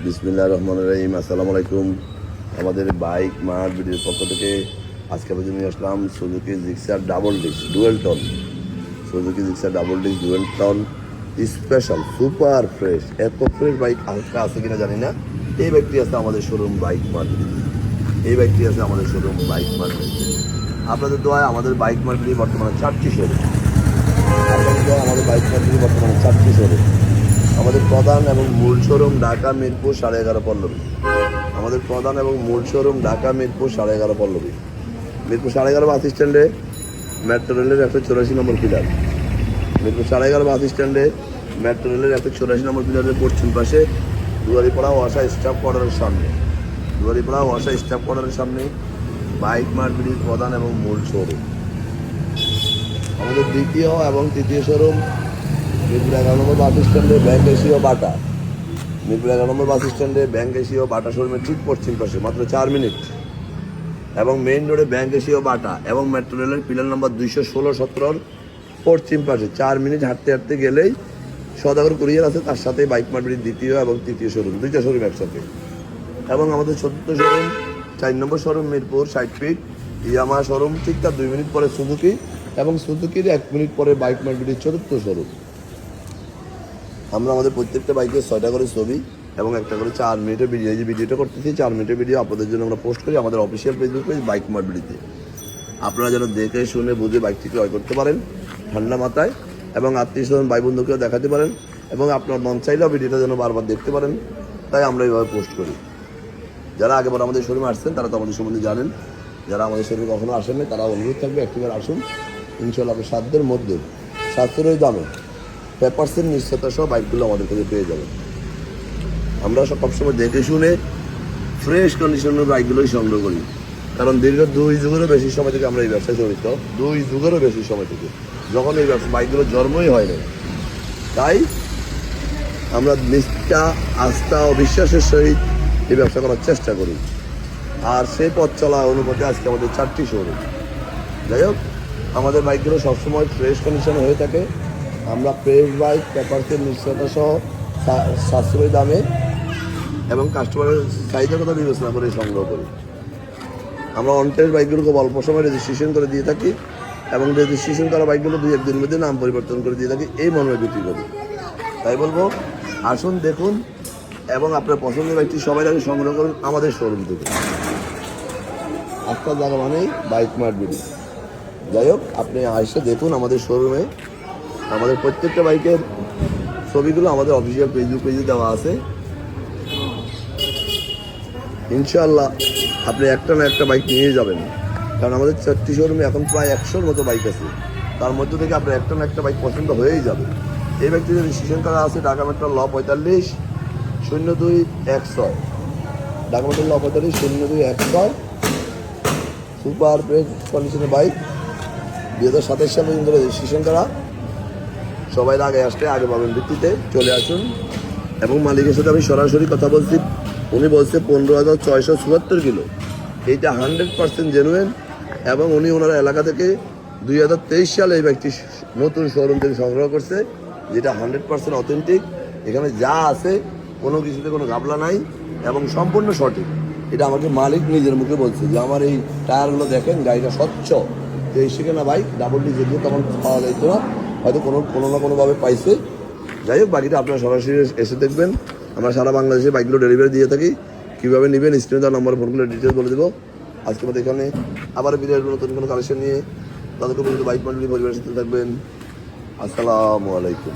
বিসমিল্লাহির রহমানির রহিম। আসসালামু আলাইকুম। আমাদের বাইক মার্ট ভিডিওর পক্ষ থেকে আজকে আমরা নিয়ে আসলাম Suzuki Gixxer double disc dual tone. Suzuki Gixxer double disc dual tone special super fresh. এত ফ্রেশ বাইক হালকা আছে কিনা জানি না। এই বাইকটি আছে আমাদের শোরুম বাইক মার্কেটে। আপনাদের দোয়ায় আমাদের বাইক মার্কেটে বর্তমানে 4টি শোরুম। আমাদের প্রধান এবং মূল শোরুম ঢাকা মিরপুর 11.5 পল্লবী। মিরপুর 11.5 বাস স্ট্যান্ডে মেট্রো রেলের 184 নম্বর পিলার। মিরপুর 11.5 বাস স্ট্যান্ডে মেট্রো রেলের 184 নম্বর পিলারের পশ্চিম পাশে দুয়ারিপাড়া ওয়াসা স্টাফ কোয়ার্টারের সামনে বাইক মার্কেটের প্রধান এবং মূল শোরুম। আমাদের দ্বিতীয় এবং তৃতীয় শোরুম মিরপুর 11 নম্বর বাস স্ট্যান্ডে ব্যাংক এশিয়া বাটা শোরুমের ঠিক পশ্চিম পাশে, মাত্র 4 মিনিট। এবং মেইন রোডে ব্যাংক এশিয়া বাটা এবং মেট্রো রেলের পিলার নম্বর 216-17 পশ্চিম পাশে 4 মিনিট হাঁটতে গেলেই সদাগর কুরিয়ার আছে, তার সাথে বাইক মার্কেটের দ্বিতীয় এবং তৃতীয় শোরুম, 2টা শোরুম একসাথে। এবং আমাদের চতুর্থ শোরুম 4 নম্বর শোরুম মিরপুর 60 ফিট ইয়ামা শোরুম, ঠিক তার 2 মিনিট পরে সুজুকি এবং সুজুকির 1 মিনিট পরে বাইক মার্কেটের চতুর্থ শোরুম। আমরা আমাদের প্রত্যেকটা বাইকে 6টা করে ছবি এবং একটা করে 4 মিনিটের ভিডিও, এই যে ভিডিওটা করতেছি 4 মিনিটের ভিডিও আপনাদের জন্য আমরা পোস্ট করি আমাদের অফিসিয়াল ফেসবুক পেজ বাইক মার্কেটে। আপনারা যেন দেখে শুনে বুঝে বাইকটি ক্রয় করতে পারেন ঠান্ডা মাথায়, এবং আত্মীয় স্বজন ভাই বন্ধুকেও দেখাতে পারেন, এবং আপনার মন চাইলেও ভিডিওটা যেন বারবার দেখতে পারেন, তাই আমরা এইভাবে পোস্ট করি। যারা আগেবার আমাদের শোরুমে আসছেন তারা তো আমাদের সম্বন্ধে জানেন, যারা আমাদের শোরুমে কখনো আসেননি তারা অনুরোধ থাকবে একটিবার আসুন। ইনশাল্লাহ আপনি সাধ্যের মধ্যে সাশ্রয়ী দামে পেপারসের নিশ্চয়তা সহ বাইকগুলো আমাদের কাছে পেয়ে যাবেন। আমরা সবসময় দেখে শুনে ফ্রেশ কন্ডিশনের বাইকগুলোই সংগ্রহ করি, কারণ দীর্ঘ 2 যুগেরও বেশি সময় থেকে আমরা এই ব্যবসায় জড়িত। 2 যুগেরও বেশি সময় থেকে, যখন এই বাইকগুলো জন্মই হয় না। তাই আমরা নিষ্ঠা, আস্থা ও বিশ্বাসের সহিত এই ব্যবসা করার চেষ্টা করি, আর সেই পথ চলা অনুপাতে আজকে আমাদের 4টি শোরুম। যাই হোক, আমাদের বাইকগুলো সবসময় ফ্রেশ কন্ডিশনে হয়ে থাকে। আমরা ফ্রেশ বাইক পেপারসের নিশ্চয়তা সহ সাশ্রয়ী দামে এবং কাস্টমারের চাহিদার কথা বিবেচনা করে সংগ্রহ করি। আমরা অনটেস্ট বাইকগুলো খুব অল্প সময় রেজিস্ট্রেশন করে দিয়ে থাকি, এবং রেজিস্ট্রেশন করা বাইকগুলো 2-1 দিনের মধ্যে নাম পরিবর্তন করে দিয়ে থাকি, এই মর্মে বিক্রি করি। তাই বলবো, আসুন দেখুন এবং আপনার পছন্দের বাইকটি সবাই আগে সংগ্রহ করুন আমাদের শোরুম থেকে। আজকাল জায়গা মানেই বাইক মার্কেট। যাই হোক, আপনি এসে দেখুন আমাদের শোরুমে। আমাদের প্রত্যেকটা বাইকের ছবিগুলো আমাদের অফিসিয়াল পেজে দেওয়া আছে। ইনশাআল্লাহ আপনি একটা না একটা বাইক নিয়ে যাবেন, কারণ আমাদের 4টি শোরুমে এখন প্রায় 100-র মতো বাইক আছে। তার মধ্যে থেকে আপনার একটা না একটা বাইক পছন্দ হয়েই যাবে। এই বাইকটি রেজিস্ট্রেশন করা আছে ঢাকা মেট্রো ল 45-0216, ঢাকা মেট্রো ল 45-0216, সুপার ফ্রেশ কন্ডিশনের বাইক, 2027 সালে পর্যন্ত রেজিস্ট্রেশন করা। সবাই আগে আসলে আগে পাবেন ভিত্তিতে চলে আসুন। এবং মালিকের সাথে আমি সরাসরি কথা বলছি, উনি বলছে 15,674 কিলো। এইটা 100% জেনুইন, এবং উনি ওনার এলাকা থেকে 2023 সালে এই বাইকটি নতুন শোরুম থেকে সংগ্রহ করছে, যেটা 100% অথেন্টিক। এখানে যা আছে কোনো কিছুতে কোনো ঘাবলা নাই এবং সম্পূর্ণ সঠিক। এটা আমাকে মালিক নিজের মুখে বলছে যে আমার এই টায়ারগুলো দেখেন, গাড়িটা স্বচ্ছ। তো এই সেখানে বাইক ডাবল ডি যেগুলো তখন পাওয়া যাইত না, হয়তো কোনো না কোনোভাবে পাইছে। যাই হোক, বাকিটা আপনারা সরাসরি এসে দেখবেন। আমরা সারা বাংলাদেশে বাইকগুলো ডেলিভারি দিয়ে থাকি। কীভাবে নেবেন স্ক্রিনে তার নম্বরে ফোন করে ডিটেলস বলে দেবো। আজকে আমাদের এখানে আবার বিদায় নতুন কোনো কালেকশন নিয়ে তাদেরকে বলতে বাইক মার্কেট পরিবারের সাথে থাকবেন। আসসালামু আলাইকুম।